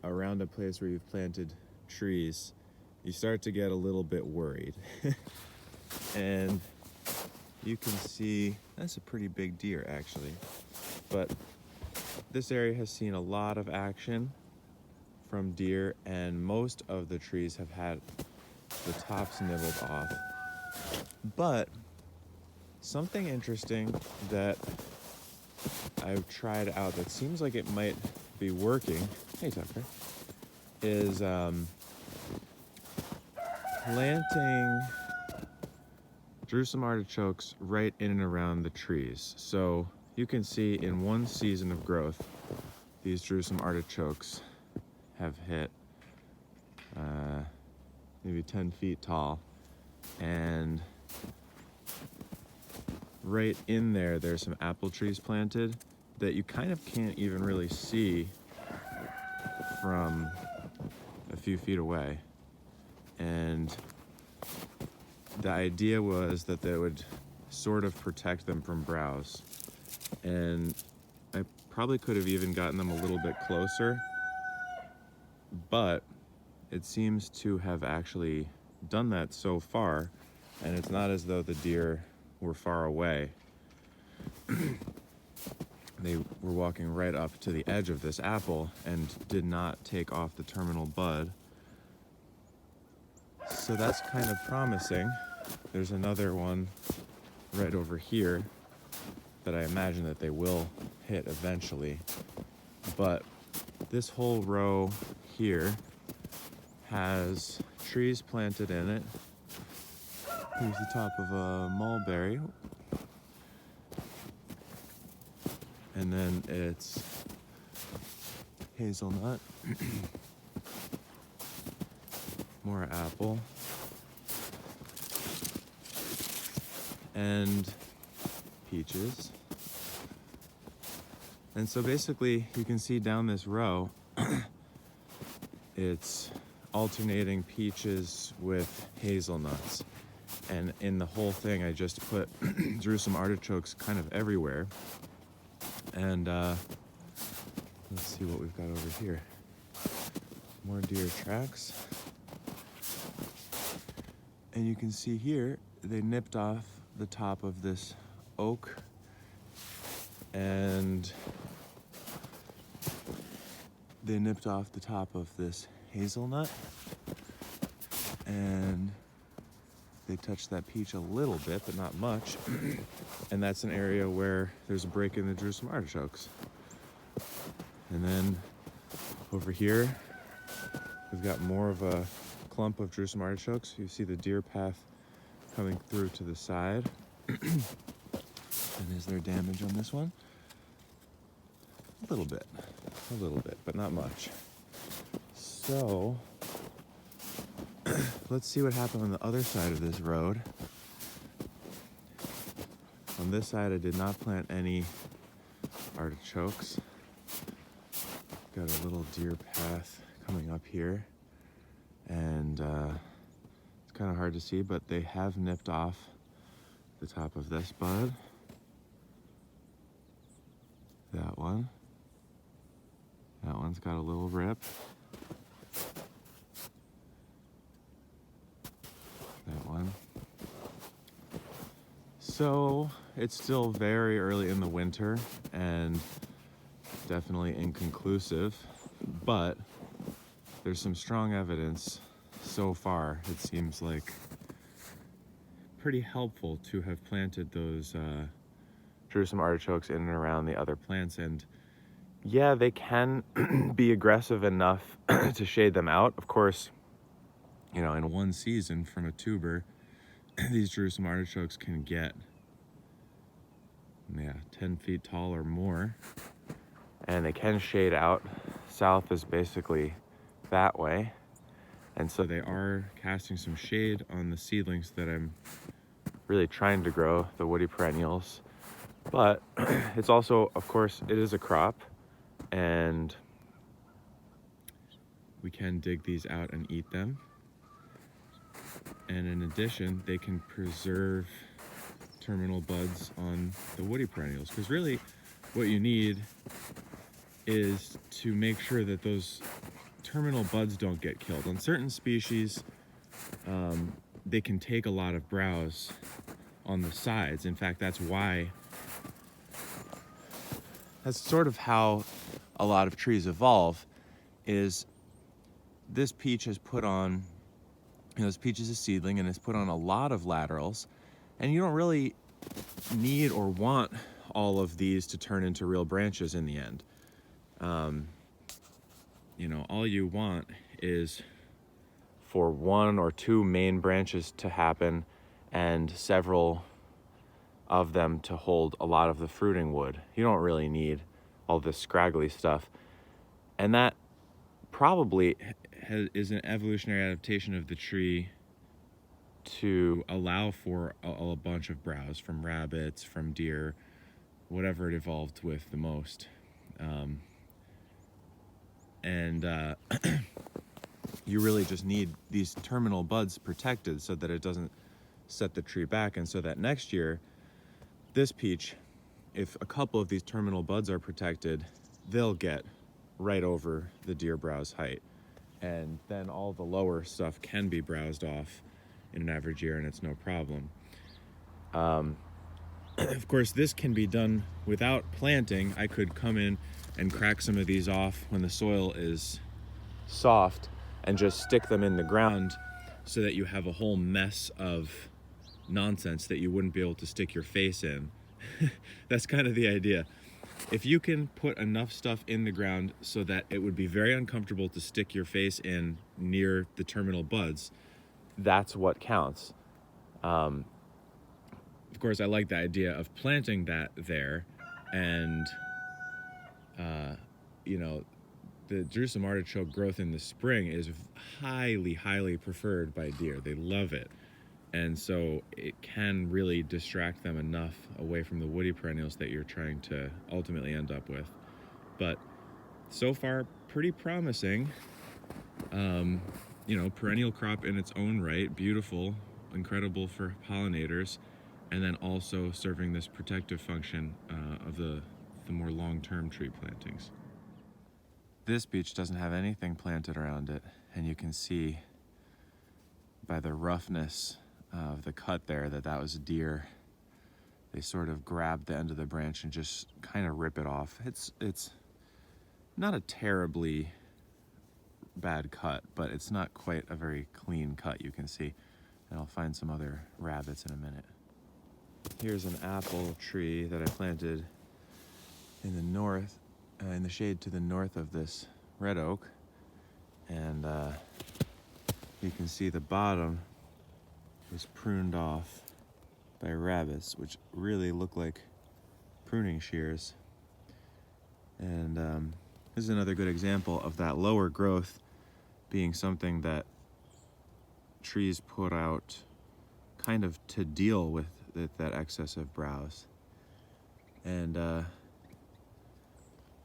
around a place where you've planted trees, you start to get a little bit worried. And you can see, that's a pretty big deer actually. But this area has seen a lot of action from deer, and most of the trees have had the tops nibbled off. But something interesting that I've tried out that seems like it might be working, hey Tucker, is planting Jerusalem artichokes right in and around the trees. So you can see in one season of growth, these Jerusalem artichokes have hit maybe 10 feet tall, and right in there, there's some apple trees planted that you kind of can't even really see from a few feet away. And the idea was that they would sort of protect them from browse. And I probably could have even gotten them a little bit closer, but it seems to have actually done that so far, and it's not as though the deer were far away. They were walking right up to the edge of this apple and did not take off the terminal bud. So that's kind of promising. There's another one right over here that I imagine that they will hit eventually. But this whole row here has trees planted in it. Here's the top of a mulberry. And then it's hazelnut, more apple, and peaches. And so basically you can see down this row, it's alternating peaches with hazelnuts. And in the whole thing, I just put Jerusalem artichokes kind of everywhere. And let's see what we've got over here. More deer tracks. And you can see here, they nipped off the top of this oak, and they nipped off the top of this hazelnut, and they touched that peach a little bit, but not much. And that's an area where there's a break in the Jerusalem artichokes. And then over here, we've got more of a clump of Jerusalem artichokes. You see the deer path coming through to the side. And is there damage on this one? A little bit, but not much. So let's see what happened on the other side of this road. On this side, I did not plant any artichokes. Got a little deer path coming up here, and it's kind of hard to see, but they have nipped off the top of this bud. That one. That one's got a little rip. That one. So it's still very early in the winter and definitely inconclusive, but there's some strong evidence so far. It seems like pretty helpful to have planted those Jerusalem artichokes in and around the other plants. And yeah, they can be aggressive enough to shade them out. Of course, you know, in one season from a tuber, these Jerusalem artichokes can get 10 feet tall or more, and they can shade out. South is basically that way, and so they are casting some shade on the seedlings that I'm really trying to grow, the woody perennials. But it's also, of course, it is a crop, and we can dig these out and eat them. And in addition, they can preserve terminal buds on the woody perennials, because really what you need is to make sure that those terminal buds don't get killed. On certain species, they can take a lot of browse on the sides. In fact, that's sort of how a lot of trees evolve, is this peach has put on, this peach is a seedling and it's put on a lot of laterals, and you don't really need or want all of these to turn into real branches in the end. All you want is for one or two main branches to happen and several of them to hold a lot of the fruiting wood. You don't really need all this scraggly stuff. And that probably is an evolutionary adaptation of the tree to allow for a bunch of browse from rabbits, from deer, whatever it evolved with the most. You really just need these terminal buds protected so that it doesn't set the tree back, and so that next year, this peach, if a couple of these terminal buds are protected, they'll get right over the deer browse height. And then all the lower stuff can be browsed off in an average year, and it's no problem. Of course, this can be done without planting. I could come in and crack some of these off when the soil is soft and just stick them in the ground so that you have a whole mess of nonsense that you wouldn't be able to stick your face in. That's kind of the idea. If you can put enough stuff in the ground so that it would be very uncomfortable to stick your face in near the terminal buds, that's what counts. Of course, I like the idea of planting that there, and the Jerusalem artichoke growth in the spring is highly preferred by deer. They love it. And so it can really distract them enough away from the woody perennials that you're trying to ultimately end up with. But so far, pretty promising. Perennial crop in its own right, beautiful, incredible for pollinators, and then also serving this protective function of the more long-term tree plantings. This beech doesn't have anything planted around it, and you can see by the roughness of the cut there that was a deer. They sort of grab the end of the branch and just kind of rip it off. It's not a terribly bad cut, but it's not quite a very clean cut, you can see. And I'll find some other rabbits in a minute. Here's an apple tree that I planted in the north, in the shade to the north of this red oak. And you can see the bottom was pruned off by rabbits, which really look like pruning shears. And this is another good example of that lower growth being something that trees put out kind of to deal with that excess of browse. And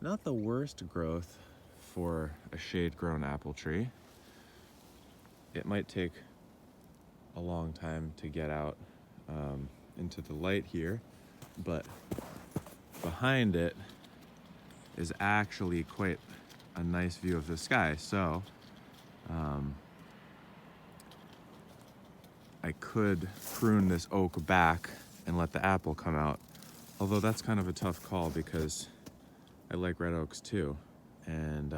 not the worst growth for a shade-grown apple tree. It might take a long time to get out into the light here, but behind it is actually quite a nice view of the sky. So I could prune this oak back and let the apple come out, although that's kind of a tough call because I like red oaks too, and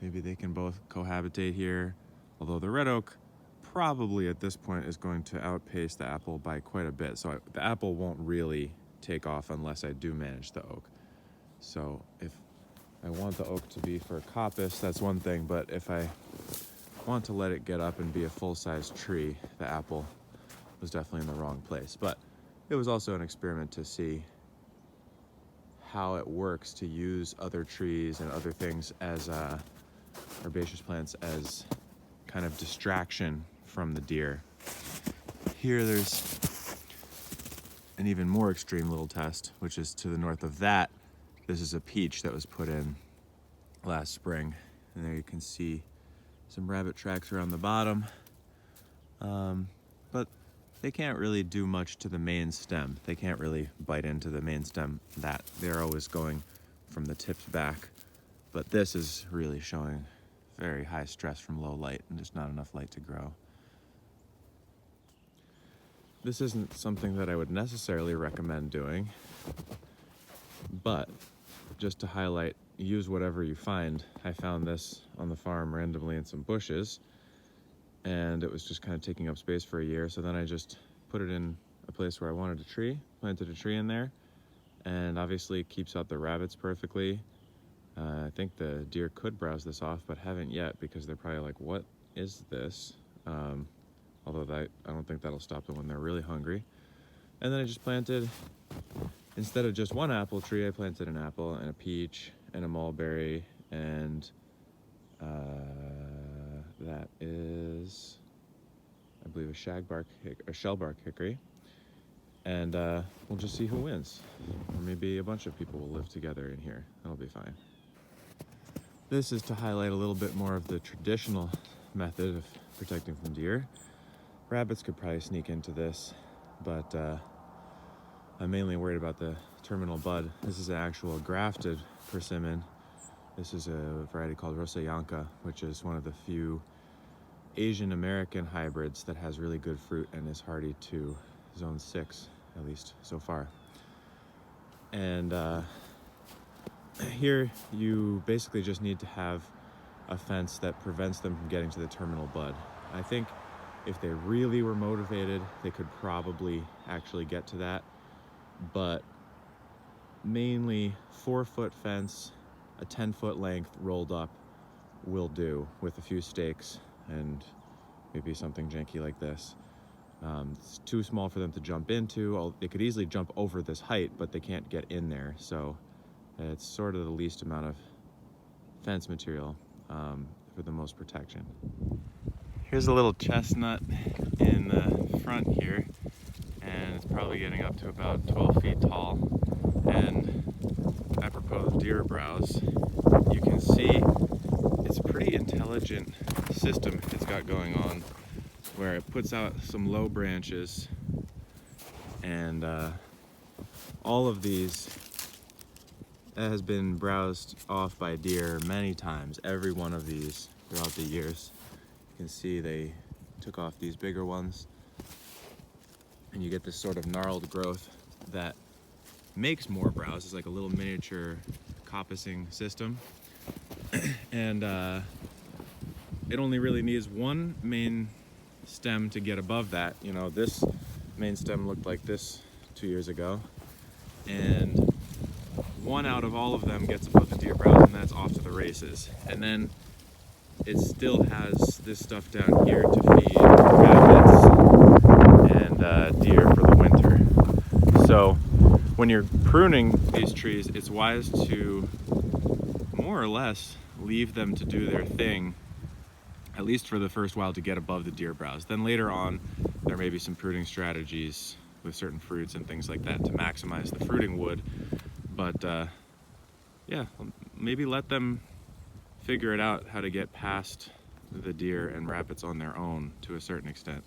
maybe they can both cohabitate here, although the red oak probably at this point is going to outpace the apple by quite a bit, so the apple won't really take off unless I do manage the oak. So if I want the oak to be for coppice, that's one thing, but if I want to let it get up and be a full-size tree, the apple was definitely in the wrong place. But it was also an experiment to see how it works to use other trees and other things as herbaceous plants as kind of distraction from the deer. Here there's an even more extreme little test, which is to the north of that. This is a peach that was put in last spring, and there you can see some rabbit tracks around the bottom, but they can't really do much to the main stem. They can't really bite into the main stem. That they're always going from the tips back, But this is really showing very high stress from low light and just not enough light to grow. This isn't something that I would necessarily recommend doing, but just to highlight, use whatever you find. I found this on the farm randomly in some bushes, and it was just kind of taking up space for a year. So then I just put it in a place where I wanted a tree, planted a tree in there, and obviously it keeps out the rabbits perfectly. I think the deer could browse this off, but haven't yet because they're probably like, what is this? Although I don't think that'll stop them when they're really hungry. And then I just planted, instead of just one apple tree, I planted an apple and a peach and a mulberry, and that is, I believe, a shellbark hickory. And we'll just see who wins. Or maybe a bunch of people will live together in here. That'll be fine. This is to highlight a little bit more of the traditional method of protecting from deer. Rabbits could probably sneak into this, but I'm mainly worried about the terminal bud. This is an actual grafted persimmon. This is a variety called Rosayanka, which is one of the few Asian American hybrids that has really good fruit and is hardy to zone 6, at least so far. And here you basically just need to have a fence that prevents them from getting to the terminal bud. I think if they really were motivated, they could probably actually get to that, but mainly 4-foot fence, a 10-foot length rolled up will do, with a few stakes and maybe something janky like this. It's too small for them to jump into. They could easily jump over this height, but they can't get in there, so it's sort of the least amount of fence material for the most protection. Here's a little chestnut in the front here, and it's probably getting up to about 12 feet tall. And apropos of deer browse, you can see it's a pretty intelligent system it's got going on, where it puts out some low branches, and all of these has been browsed off by deer many times, every one of these throughout the years. You can see they took off these bigger ones, and you get this sort of gnarled growth that makes more browse. It's like a little miniature coppicing system. And it only really needs one main stem to get above that. You know, this main stem looked like this 2 years ago, and one out of all of them gets above the deer browse, and that's off to the races. And then it still has this stuff down here to feed rabbits and deer for the winter. So when you're pruning these trees, it's wise to more or less leave them to do their thing, at least for the first while, to get above the deer browse. Then later on, there may be some pruning strategies with certain fruits and things like that to maximize the fruiting wood. But yeah, maybe let them figure it out how to get past the deer and rabbits on their own to a certain extent.